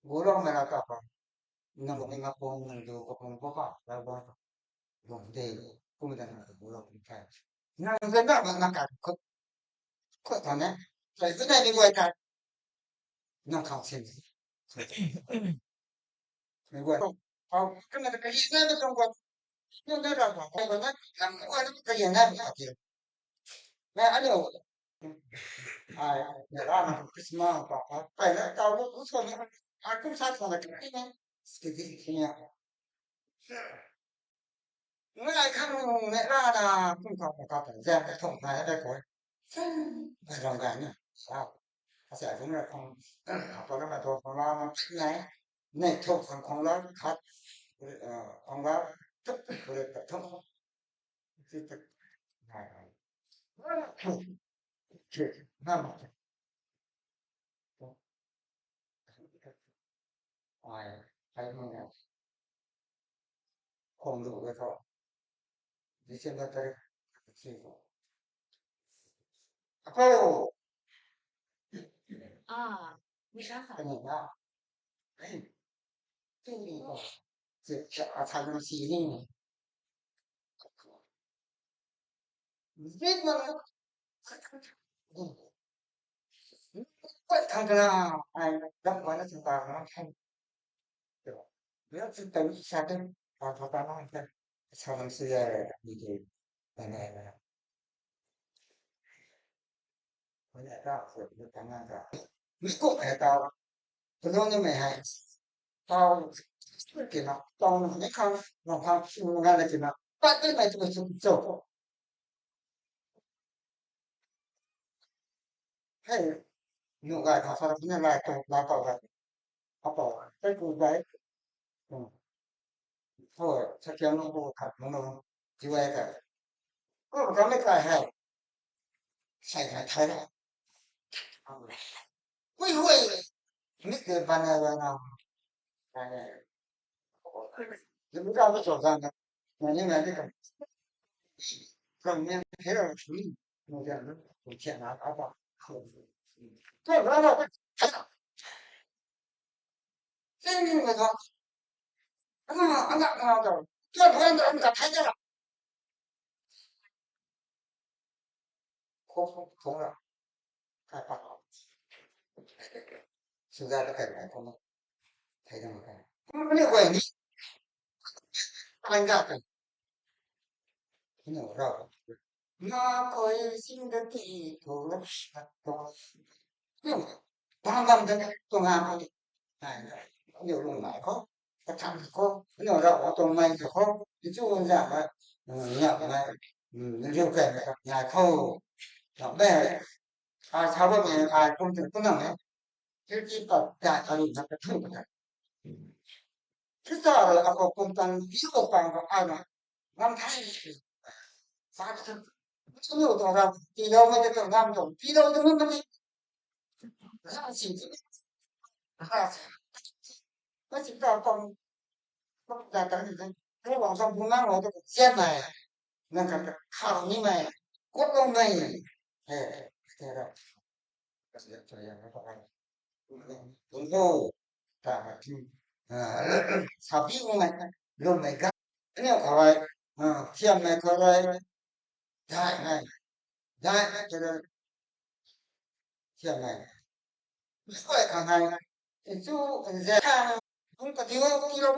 Gulong me la tapa, no ko nga po ng do ko kung papa, la ba ko. Bon de, kuma da na gulong ka. Na ga na ba na ka ko ta ne. Sai ga ni ko ka na ka sin. Me ko. Au, kana da kai na da tong ko. No da ra ba. Ko na kam ko na ka ya na ba ti. Me ano. Ai, ne ra na ko kisma pa. Pa na ka ko ko na. A ko sa sa na ka ni. Ski ki ni. Ngay khăn mẹ ra là không có một cái thời gian để thông thái đây thôi phải lòng gà nhá sao sẽ cũng là không học vào đó mà thôi còn lo này này thuộc phần con lo khát con lo tức rồi tập thông thì tập này chuyện năm ngoài hay mà không đủ cái thôi đi xem ra đây cô À, vì sao hả? cái này đó cái gì đó chuyện thành nó xí đi biết mà quậy thằng nào ai đâm vào nó chúng ta nó thành được nếu chúng ta bị sao đấy chúng ta nói thế sao nó sẽ bị gì này là với lại tao phải được thằng nào cả mình cũng phải tao tôi nói như mày hay tao kiểu nào tao nó không nó không nó nghe là kiểu nào bắt cái mày tụi chúng chỗ hay nhiều cái thằng sao nó lại tụi lại tao lại họ bảo cái cô đấy thôi chắc chắn nó vô thật nó chịu ai cả có cái mấy cái hay sai phải thấy đấy ui ui mấy cái ban này chúng ta mới rõ ràng là như này cái còn nên thế là chú ý một cái nó một chuyện là áo bảo không cái đó là cái gì mà đó anh đặt nào rồi cái đó anh đặt thấy chưa không không không là cái bảo thực ra cái này không thấy rằng cái cái này quay đi anh ra cái nào rồi nó coi sinh được thì thủ lắm Tam năm thế tôi làm thôi này nhiều lúc lại khó cái thằng khó nhiều rộng tôi may thì khó chứ chú giảm mà nhập này điều kiện này nhà khâu nó bè ai sao bây giờ ai không thể có năng ấy chứ chỉ cần trả cho mình là cái thứ này chứ giờ là có công tăng ví dụ bằng ai mà năm tháng sao cái thứ nhiều tổng ra thì đâu mới được năm tổng thì đâu nó mới ra chỉ ra nó chỉ là còn nó là cái gì đấy cái vòng sông cũng ngang rồi tôi xem này nên cái khảo như này cốt lông này thế rồi cho em nó gọi đúng rồi cả sao biết không này luôn này gắt cái nào khỏi xem này khỏi đây này đại này cho đây xem này phải thằng này thì chú ra không có thiếu